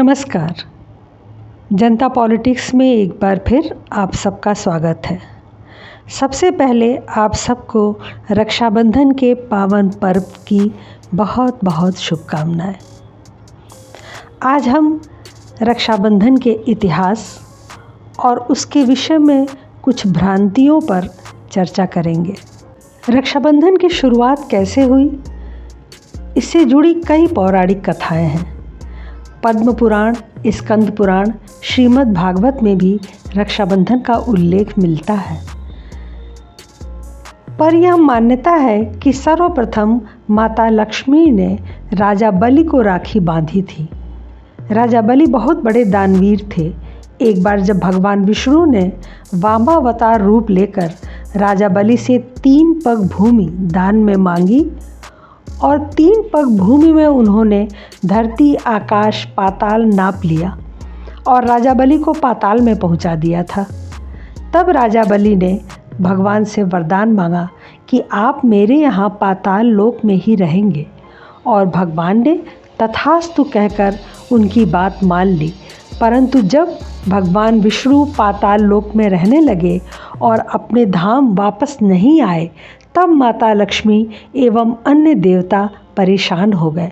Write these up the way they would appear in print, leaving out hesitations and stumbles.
नमस्कार। जनता पॉलिटिक्स में एक बार फिर आप सबका स्वागत है। सबसे पहले आप सबको रक्षाबंधन के पावन पर्व की बहुत बहुत शुभकामनाएं। आज हम रक्षाबंधन के इतिहास और उसके विषय में कुछ भ्रांतियों पर चर्चा करेंगे। रक्षाबंधन की शुरुआत कैसे हुई, इससे जुड़ी कई पौराणिक कथाएं हैं। पद्म पुराण, स्कंद पुराण, श्रीमद् भागवत में भी रक्षाबंधन का उल्लेख मिलता है। पर यह मान्यता है कि सर्वप्रथम माता लक्ष्मी ने राजा बलि को राखी बांधी थी। राजा बलि बहुत बड़े दानवीर थे। एक बार जब भगवान विष्णु ने वामावतार रूप लेकर राजा बलि से 3 पग भूमि दान में मांगी और 3 पग भूमि में उन्होंने धरती, आकाश, पाताल नाप लिया और राजा बलि को पाताल में पहुंचा दिया था। तब राजा बलि ने भगवान से वरदान मांगा कि आप मेरे यहाँ पाताल लोक में ही रहेंगे, और भगवान ने तथास्तु कहकर उनकी बात मान ली। परंतु जब भगवान विष्णु पाताल लोक में रहने लगे और अपने धाम वापस नहीं आए, तब माता लक्ष्मी एवं अन्य देवता परेशान हो गए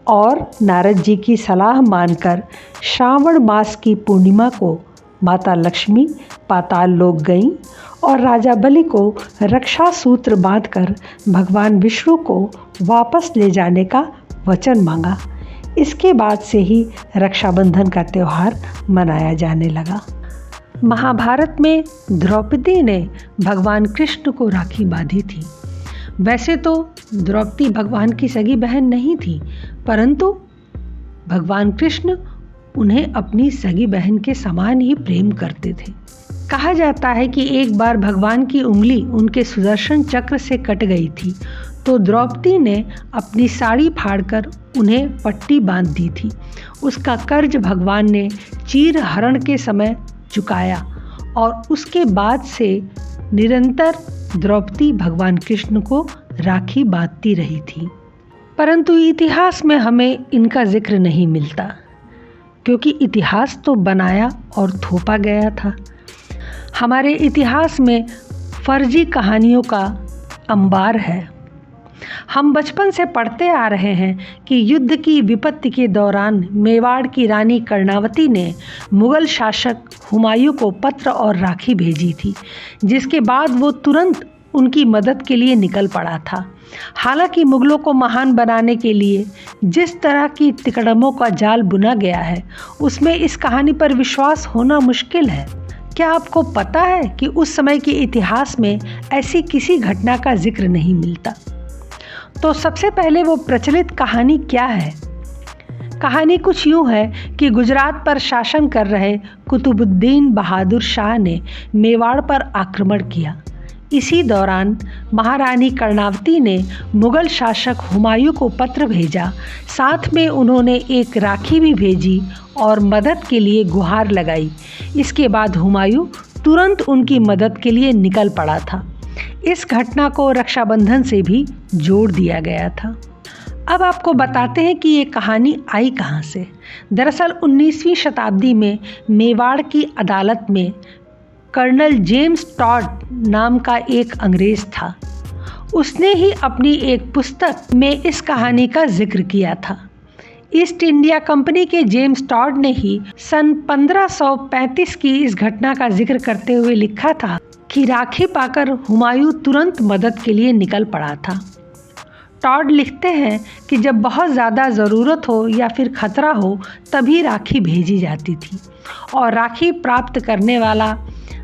और नारद जी की सलाह मानकर श्रावण मास की पूर्णिमा को माता लक्ष्मी पाताल लोक गईं और राजा बलि को रक्षा सूत्र बांधकर भगवान विष्णु को वापस ले जाने का वचन मांगा। इसके बाद से ही रक्षाबंधन का त्यौहार मनाया जाने लगा। महाभारत में द्रौपदी ने भगवान कृष्ण को राखी बांधी थी। वैसे तो द्रौपदी भगवान की सगी बहन नहीं थी, परंतु भगवान कृष्ण उन्हें अपनी सगी बहन के समान ही प्रेम करते थे। कहा जाता है कि एक बार भगवान की उंगली उनके सुदर्शन चक्र से कट गई थी, तो द्रौपदी ने अपनी साड़ी फाड़कर उन्हें पट्टी बांध दी थी। उसका कर्ज भगवान ने चीर हरण के समय चुकाया और उसके बाद से निरंतर द्रौपदी भगवान कृष्ण को राखी बांधती रही थी। परंतु इतिहास में हमें इनका जिक्र नहीं मिलता, क्योंकि इतिहास तो बनाया और थोपा गया था। हमारे इतिहास में फर्जी कहानियों का अंबार है। हम बचपन से पढ़ते आ रहे हैं कि युद्ध की विपत्ति के दौरान मेवाड़ की रानी कर्णावती ने मुगल शासक हुमायूं को पत्र और राखी भेजी थी, जिसके बाद वो तुरंत उनकी मदद के लिए निकल पड़ा था। हालांकि मुगलों को महान बनाने के लिए जिस तरह की तिकड़मों का जाल बुना गया है, उसमें इस कहानी पर विश्वास होना मुश्किल है। क्या आपको पता है कि उस समय के इतिहास में ऐसी किसी घटना का जिक्र नहीं मिलता? तो सबसे पहले वो प्रचलित कहानी क्या है? कहानी कुछ यूँ है कि गुजरात पर शासन कर रहे कुतुबुद्दीन बहादुर शाह ने मेवाड़ पर आक्रमण किया। इसी दौरान महारानी कर्णावती ने मुगल शासक हुमायूं को पत्र भेजा। साथ में उन्होंने एक राखी भी भेजी और मदद के लिए गुहार लगाई। इसके बाद हुमायूं तुरंत उनकी मदद के लिए निकल पड़ा था। इस घटना को रक्षाबंधन से भी जोड़ दिया गया था। अब आपको बताते हैं कि ये कहानी आई कहाँ से। दरअसल 19वीं शताब्दी में मेवाड़ की अदालत में कर्नल जेम्स टॉड नाम का एक अंग्रेज था। उसने ही अपनी एक पुस्तक में इस कहानी का जिक्र किया था। ईस्ट इंडिया कंपनी के जेम्स टॉड ने ही सन 1535 की इस घटना का जिक्र करते हुए लिखा था कि राखी पाकर हुमायूं तुरंत मदद के लिए निकल पड़ा था। टॉड लिखते हैं कि जब बहुत ज़्यादा ज़रूरत हो या फिर खतरा हो, तभी राखी भेजी जाती थी और राखी प्राप्त करने वाला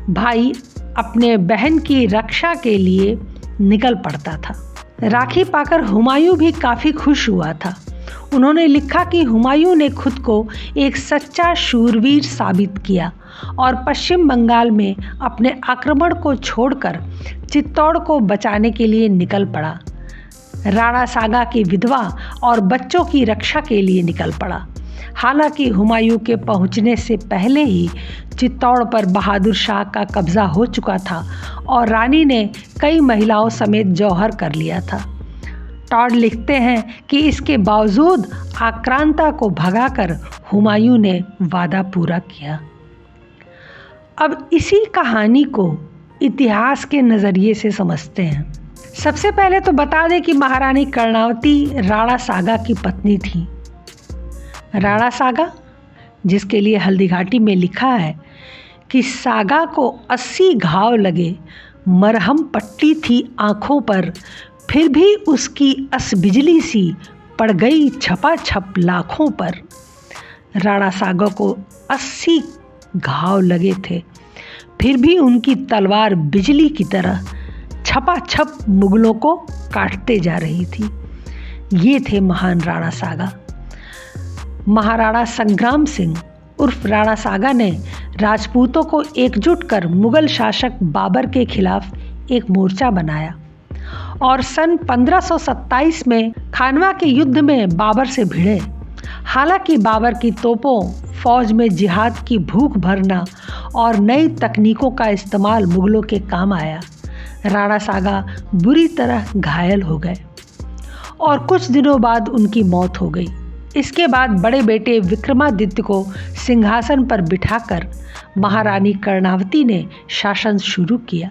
भाई अपने बहन की रक्षा के लिए निकल पड़ता था। राखी पाकर हुमायूं भी काफ़ी खुश हुआ था। उन्होंने लिखा कि हुमायूं ने खुद को एक सच्चा शूरवीर साबित किया और पश्चिम बंगाल में अपने आक्रमण को छोड़कर चित्तौड़ को बचाने के लिए निकल पड़ा। राणा सागा की विधवा और बच्चों की रक्षा के लिए निकल पड़ा। हालांकि हुमायूं के पहुंचने से पहले ही चित्तौड़ पर बहादुर शाह का कब्जा हो चुका था और रानी ने कई महिलाओं समेत जौहर कर लिया था। टॉड लिखते हैं कि इसके बावजूद आक्रांता को भगाकर हुमायूं ने वादा पूरा किया। अब इसी कहानी को इतिहास के नज़रिए से समझते हैं। सबसे पहले तो बता दें कि महारानी कर्णावती राणा सागा की पत्नी थी। राणा सागा, जिसके लिए हल्दीघाटी में लिखा है कि सागा को 80 घाव लगे, मरहम पट्टी थी आँखों पर, फिर भी उसकी बिजली सी पड़ गई छपाछप लाखों पर। राणा सागा को 80 घाव लगे थे, फिर भी उनकी तलवार बिजली की तरह छपाछप मुगलों को काटते जा रही थी। ये थे महान राणा सागा। महाराणा संग्राम सिंह उर्फ राणा सागा ने राजपूतों को एकजुट कर मुगल शासक बाबर के खिलाफ एक मोर्चा बनाया और सन 1527 में खानवा के युद्ध में बाबर से भिड़े। हालांकि बाबर की तोपों, फौज में जिहाद की भूख भरना और नई तकनीकों का इस्तेमाल मुगलों के काम आया। राणा सागा बुरी तरह घायल हो गए और कुछ दिनों बाद उनकी मौत हो गई। इसके बाद बड़े बेटे विक्रमादित्य को सिंहासन पर बिठाकर महारानी कर्णावती ने शासन शुरू किया।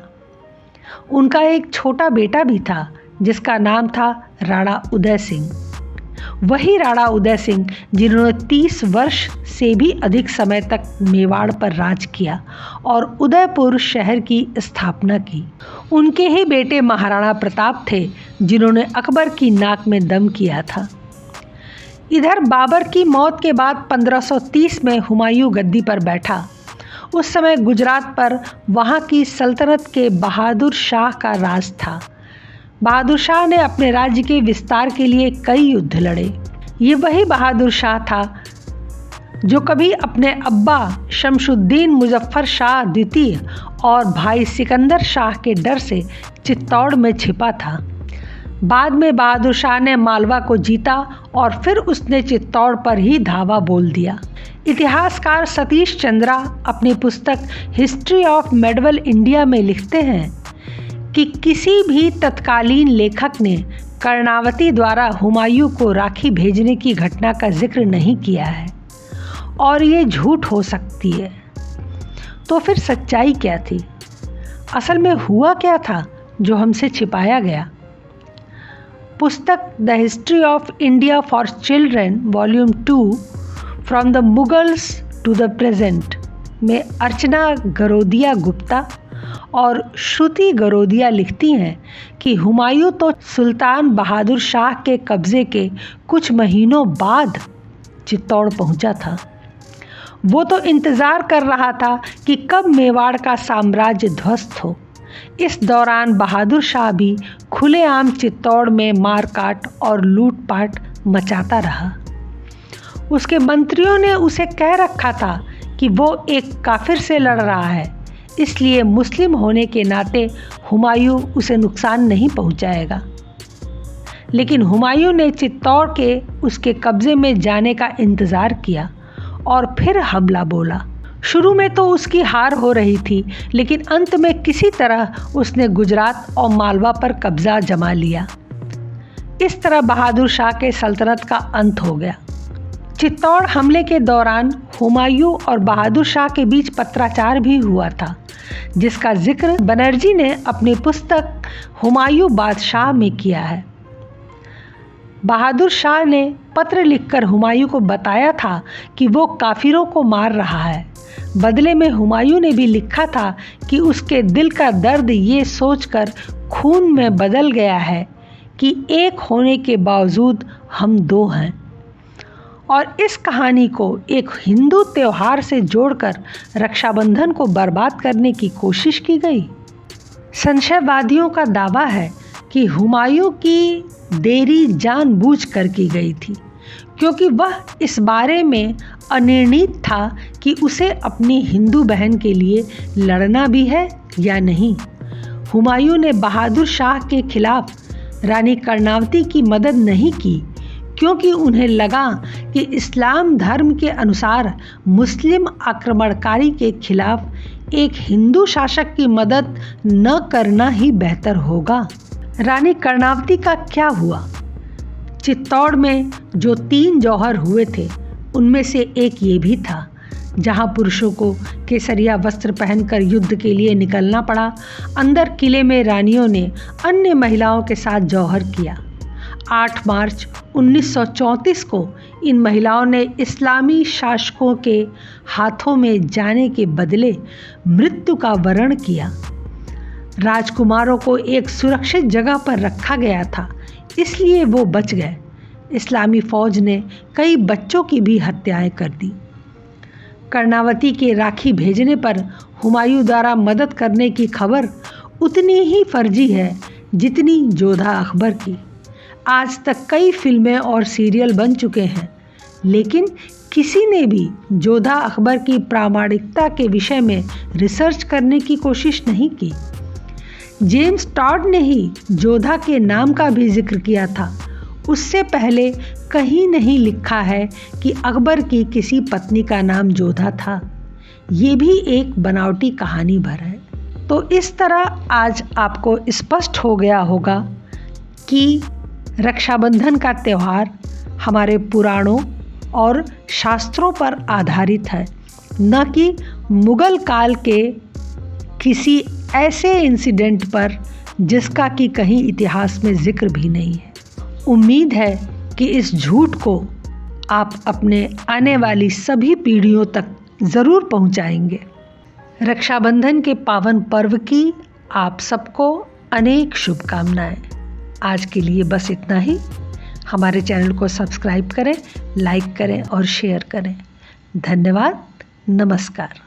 उनका एक छोटा बेटा भी था जिसका नाम था राणा उदय सिंह। वही राणा उदय सिंह जिन्होंने 30 वर्ष से भी अधिक समय तक मेवाड़ पर राज किया और उदयपुर शहर की स्थापना की। उनके ही बेटे महाराणा प्रताप थे जिन्होंने अकबर की नाक में दम किया था। इधर बाबर की मौत के बाद 1530 में हुमायूं गद्दी पर बैठा। उस समय गुजरात पर वहाँ की सल्तनत के बहादुर शाह का राज था। बहादुर शाह ने अपने राज्य के विस्तार के लिए कई युद्ध लड़े। ये वही बहादुर शाह था जो कभी अपने अब्बा शमशुद्दीन मुजफ्फर शाह द्वितीय और भाई सिकंदर शाह के डर से चित्तौड़ में छिपा था। बाद में बहादुर शाह ने मालवा को जीता और फिर उसने चित्तौड़ पर ही धावा बोल दिया। इतिहासकार सतीश चंद्रा अपनी पुस्तक हिस्ट्री ऑफ मेडिवल इंडिया में लिखते हैं कि किसी भी तत्कालीन लेखक ने कर्णावती द्वारा हुमायूं को राखी भेजने की घटना का जिक्र नहीं किया है और ये झूठ हो सकती है। तो फिर सच्चाई क्या थी? असल में हुआ क्या था जो हमसे छिपाया गया? पुस्तक the history of India for children volume 2 from the Mughals to the present में अर्चना गरोदिया गुप्ता और श्रुति गरोदिया लिखती हैं कि हुमायूं तो सुल्तान बहादुर शाह के कब्ज़े के कुछ महीनों बाद चित्तौड़ पहुंचा था। वो तो इंतज़ार कर रहा था कि कब मेवाड़ का साम्राज्य ध्वस्त हो। इस दौरान बहादुर शाह भी खुलेआम चित्तौड़ में मारकाट और लूटपाट मचाता रहा। उसके मंत्रियों ने उसे कह रखा था कि वो एक काफिर से लड़ रहा है, इसलिए मुस्लिम होने के नाते हुमायूं उसे नुकसान नहीं पहुंचाएगा। लेकिन हुमायूं ने चित्तौड़ के उसके कब्ज़े में जाने का इंतज़ार किया और फिर हमला बोला। शुरू में तो उसकी हार हो रही थी, लेकिन अंत में किसी तरह उसने गुजरात और मालवा पर कब्जा जमा लिया। इस तरह बहादुर शाह के सल्तनत का अंत हो गया। चित्तौड़ हमले के दौरान हुमायूं और बहादुर शाह के बीच पत्राचार भी हुआ था, जिसका जिक्र बनर्जी ने अपनी पुस्तक हुमायूं बादशाह में किया है। बहादुर शाह ने पत्र लिखकर हुमायूं को बताया था कि वो काफिरों को मार रहा है। बदले में हुमायूं ने भी लिखा था कि उसके दिल का दर्द ये सोचकर खून में बदल गया है कि एक होने के बावजूद हम दो हैं। और इस कहानी को एक हिंदू त्योहार से जोड़कर रक्षाबंधन को बर्बाद करने की कोशिश की गई। संशयवादियों का दावा है कि हुमायूं की देरी जानबूझकर की गई थी, क्योंकि वह इस बारे में अनिर्णित था कि उसे अपनी हिंदू बहन के लिए लड़ना भी है या नहीं। हुमायूं ने बहादुर शाह के खिलाफ रानी कर्णावती की मदद नहीं की, क्योंकि उन्हें लगा कि इस्लाम धर्म के अनुसार मुस्लिम आक्रमणकारी के खिलाफ एक हिंदू शासक की मदद न करना ही बेहतर होगा। रानी कर्णावती का क्या हुआ? चित्तौड़ में जो 3 जौहर हुए थे उनमें से एक ये भी था, जहां पुरुषों को केसरिया वस्त्र पहनकर युद्ध के लिए निकलना पड़ा। अंदर किले में रानियों ने अन्य महिलाओं के साथ जौहर किया। 8 मार्च 1934 को इन महिलाओं ने इस्लामी शासकों के हाथों में जाने के बदले मृत्यु का वरण किया। राजकुमारों को एक सुरक्षित जगह पर रखा गया था, इसलिए वो बच गए। इस्लामी फौज ने कई बच्चों की भी हत्याएं कर दी। कर्णावती के राखी भेजने पर हुमायूं द्वारा मदद करने की खबर उतनी ही फर्जी है जितनी जोधा अकबर की। आज तक कई फिल्में और सीरियल बन चुके हैं, लेकिन किसी ने भी जोधा अकबर की प्रामाणिकता के विषय में रिसर्च करने की कोशिश नहीं की। जेम्स टॉड ने ही जोधा के नाम का भी जिक्र किया था। उससे पहले कहीं नहीं लिखा है कि अकबर की किसी पत्नी का नाम जोधा था। ये भी एक बनावटी कहानी भर है। तो इस तरह आज आपको स्पष्ट हो गया होगा कि रक्षाबंधन का त्यौहार हमारे पुराणों और शास्त्रों पर आधारित है, न कि मुगल काल के किसी ऐसे इंसिडेंट पर जिसका कि कहीं इतिहास में जिक्र भी नहीं है। उम्मीद है कि इस झूठ को आप अपने आने वाली सभी पीढ़ियों तक ज़रूर पहुंचाएंगे। रक्षाबंधन के पावन पर्व की आप सबको अनेक शुभकामनाएं। आज के लिए बस इतना ही। हमारे चैनल को सब्सक्राइब करें, लाइक करें और शेयर करें। धन्यवाद। नमस्कार।